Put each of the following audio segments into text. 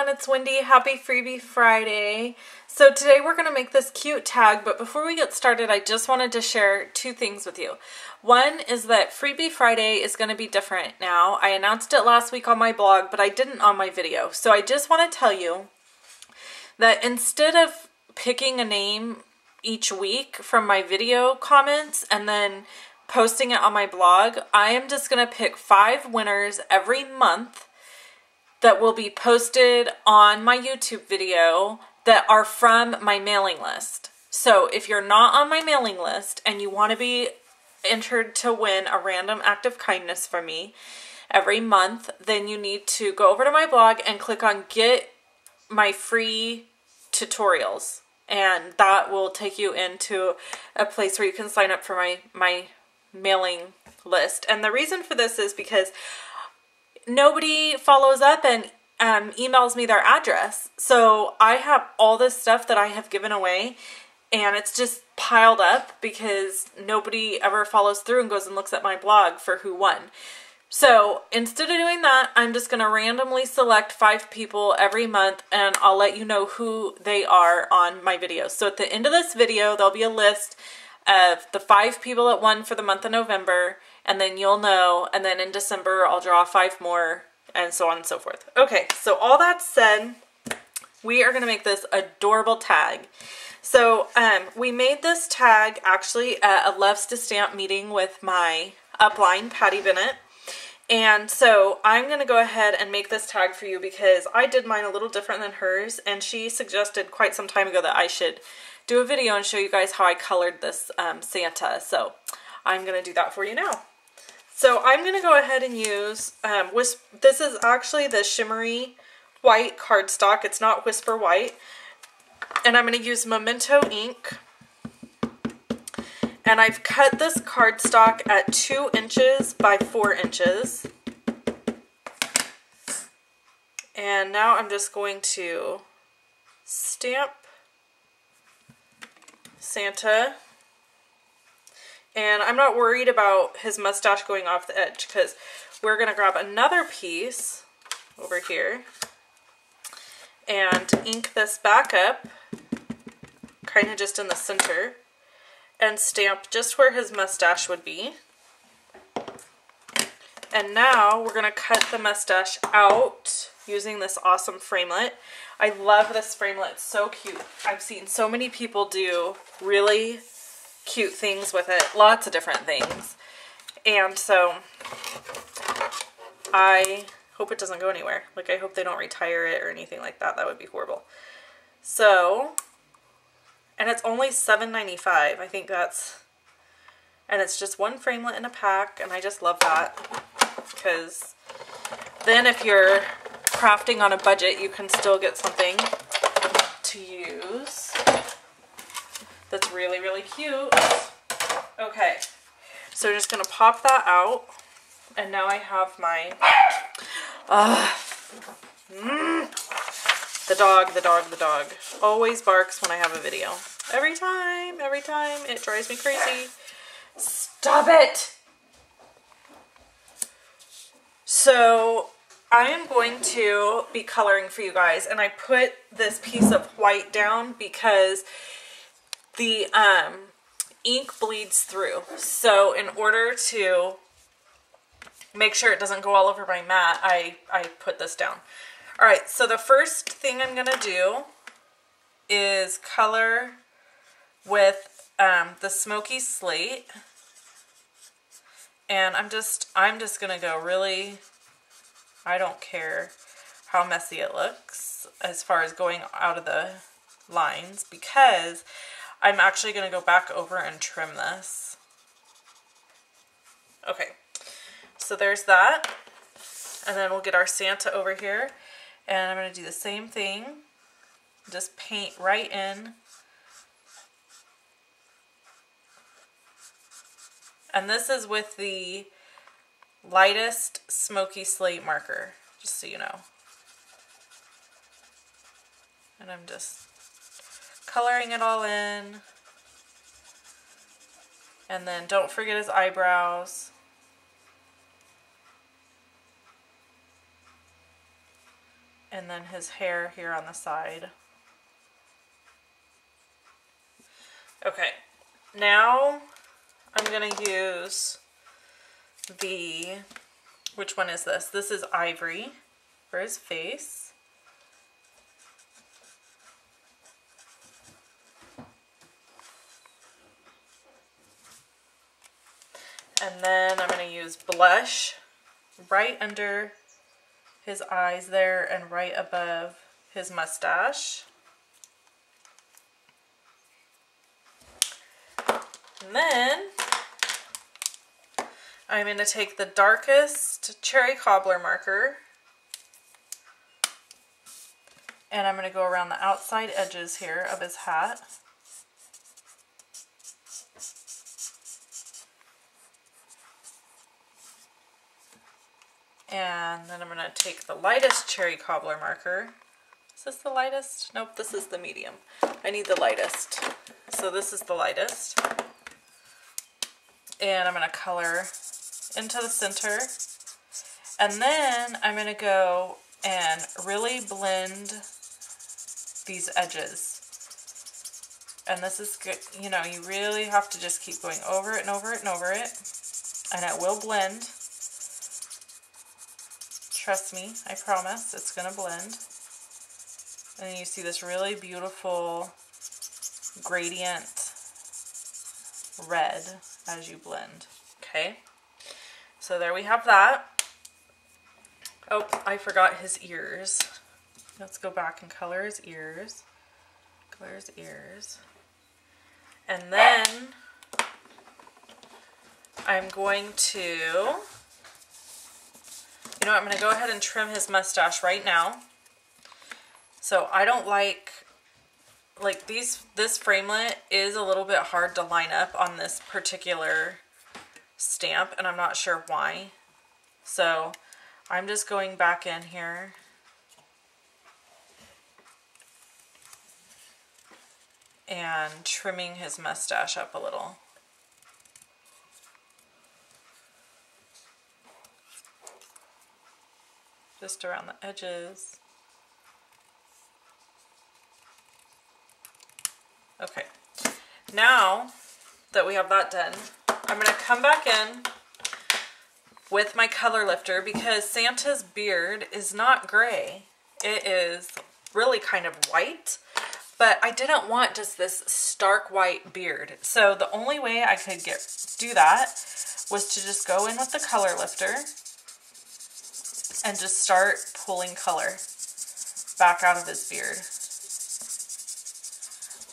it's Wendy. Happy Freebie Friday. So today we're going to make this cute tag, but before we get started, I just wanted to share two things with you. One is that Freebie Friday is going to be different now. I announced it last week on my blog, but I didn't on my video. So I just want to tell you that instead of picking a name each week from my video comments and then posting it on my blog, I am just going to pick 5 winners every month that will be posted on my YouTube video that are from my mailing list. So if you're not on my mailing list and you want to be entered to win a random act of kindness from me every month, then you need to go over to my blog and click on get my free tutorials. And that will take you into a place where you can sign up for my mailing list. And the reason for this is because nobody follows up and emails me their address. So I have all this stuff that I have given away and it's just piled up because nobody ever follows through and goes and looks at my blog for who won. So instead of doing that, I'm just going to randomly select 5 people every month and I'll let you know who they are on my videos. So at the end of this video, there'll be a list of the 5 people that won for the month of November, and then you'll know, and then in December I'll draw 5 more, and so on and so forth. Okay, so all that said, we are going to make this adorable tag. So we made this tag actually at a Loves to Stamp meeting with my upline, Patty Bennett. And so I'm going to go ahead and make this tag for you because I did mine a little different than hers, and she suggested quite some time ago that I should do a video and show you guys how I colored this Santa. So I'm going to do that for you now. So I'm going to go ahead and use, this is actually the shimmery white cardstock. It's not Whisper White. And I'm going to use Memento ink. And I've cut this cardstock at 2 inches by 4 inches. And now I'm just going to stamp Santa. And I'm not worried about his mustache going off the edge because we're going to grab another piece over here and ink this back up, kind of just in the center, and stamp just where his mustache would be. And now we're going to cut the mustache out using this awesome framelit. I love this framelit, it's so cute. I've seen so many people do really cute things with it, lots of different things. And so I hope it doesn't go anywhere. Like, I hope they don't retire it or anything like that. That would be horrible. So, and it's only $7.95. I think that's, and it's just 1 framelit in a pack, and I just love that because then if you're crafting on a budget, you can still get something to use that's really, really cute. Okay, so we're just going to pop that out, and now I have my, the dog always barks when I have a video. Every time, it drives me crazy. Stop it! So I am going to be coloring for you guys, and I put this piece of white down because the ink bleeds through. So in order to make sure it doesn't go all over my mat, I put this down. Alright, so the first thing I'm going to do is color with the Smoky Slate. And I'm just going to go really, I don't care how messy it looks as far as going out of the lines, because I'm actually going to go back over and trim this. Okay, so there's that. And then we'll get our Santa over here. And I'm going to do the same thing. Just paint right in. And this is with the lightest Smoky Slate marker, just so you know. And I'm just coloring it all in. And then don't forget his eyebrows. and then his hair here on the side. Okay, now I'm going to use the, which one is this? This is Ivory for his face. And then I'm going to use blush right under his eyes there and right above his mustache. And then I'm going to take the darkest cherry cobbler marker and I'm going to go around the outside edges here of his hat. And then I'm going to take the lightest cherry cobbler marker. Is this the lightest? Nope, this is the medium. I need the lightest. So this is the lightest. And I'm going to color into the center. And then I'm going to go and really blend these edges. And this is good. You know, you really have to just keep going over it and over it and over it. And it will blend. Trust me, I promise, it's going to blend. And you see this really beautiful gradient red as you blend. Okay, so there we have that. Oh, I forgot his ears. Let's go back and color his ears. Color his ears. And then I'm going to, you know, I'm going to go ahead and trim his mustache right now. So I don't like this framelit is a little bit hard to line up on this particular stamp, and I'm not sure why. So I'm just going back in here and trimming his mustache up a little. Just around the edges. Okay, now that we have that done, I'm going to come back in with my color lifter because Santa's beard is not gray. It is really kind of white, but I didn't want just this stark white beard. So the only way I could do that was to just go in with the color lifter and just start pulling color back out of his beard.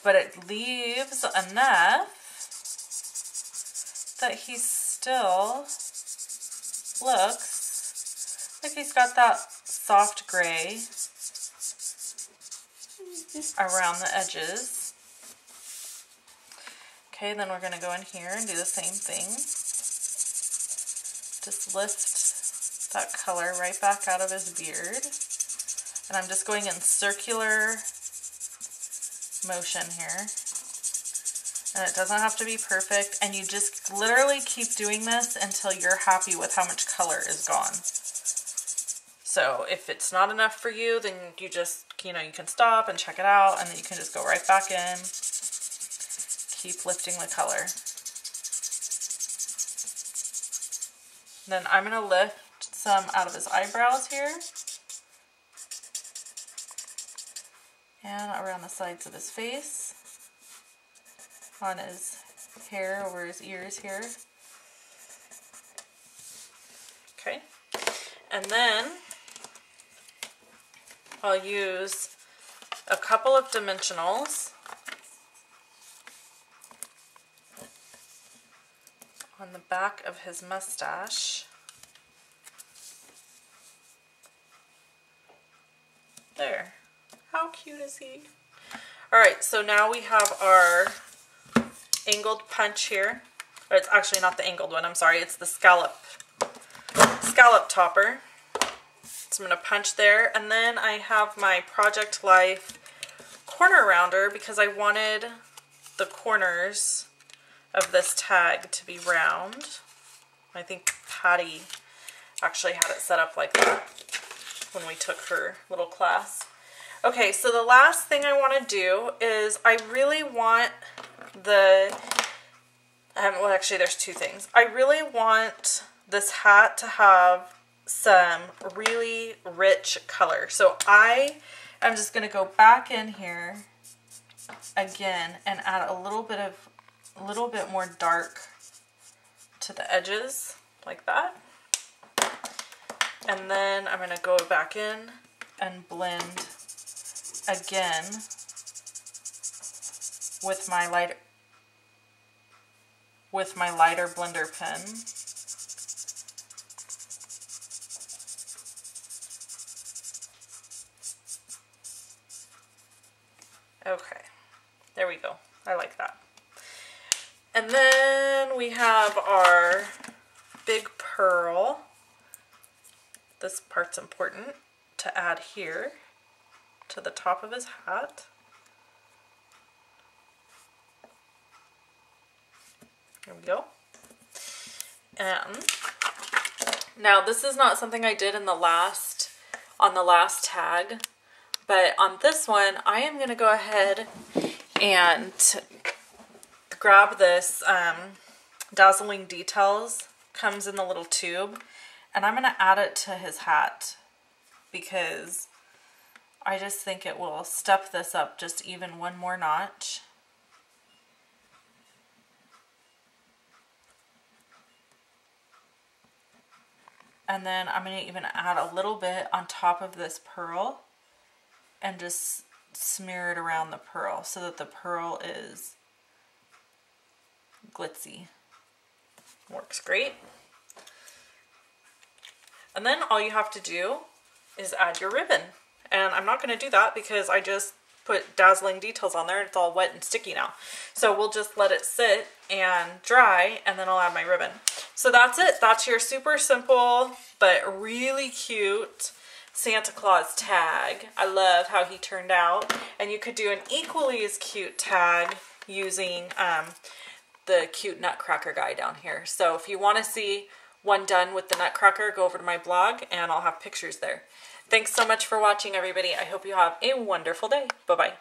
But it leaves enough that he still looks like he's got that soft gray around the edges. Okay, then we're going to go in here and do the same thing. Just lift that color right back out of his beard. And I'm just going in circular motion here. And it doesn't have to be perfect, and you just literally keep doing this until you're happy with how much color is gone. So if it's not enough for you, then you just, you know, you can stop and check it out, and then you can just go right back in. Keep lifting the color. Then I'm going to lift some out of his eyebrows here. And around the sides of his face, on his hair, over his ears here. Okay, and then I'll use a couple of dimensionals on the back of his mustache. There. How cute is he? Alright, so now we have our angled punch here. Or it's actually not the angled one, I'm sorry. It's the scallop topper. So I'm going to punch there. And then I have my Project Life corner rounder because I wanted the corners of this tag to be round. I think Patty actually had it set up like that. when we took her little class. Okay, so the last thing I want to do is I really want the, well actually there's two things. I really want this hat to have some really rich color. So I am just going to go back in here again and add a little bit more dark to the edges like that. And then I'm going to go back in and blend again with my lighter blender pen. Okay, there we go. I like that. And then we have our big pearl. This part's important to add here to the top of his hat. There we go. And now this is not something I did on the last tag, but on this one I am going to go ahead and grab this Dazzling Details, comes in the little tube, and I'm going to add it to his hat because I just think it will step this up just even one more notch. And then I'm going to even add a little bit on top of this pearl and just smear it around the pearl so that the pearl is glitzy. Works great. And then all you have to do is add your ribbon. And I'm not going to do that because I just put Dazzling Details on there and it's all wet and sticky now. So we'll just let it sit and dry and then I'll add my ribbon. So that's it. That's your super simple but really cute Santa Claus tag. I love how he turned out. And you could do an equally as cute tag using the cute nutcracker guy down here. So if you want to see one done with the nutcracker, go over to my blog and I'll have pictures there. Thanks so much for watching, everybody. I hope you have a wonderful day. Bye-bye.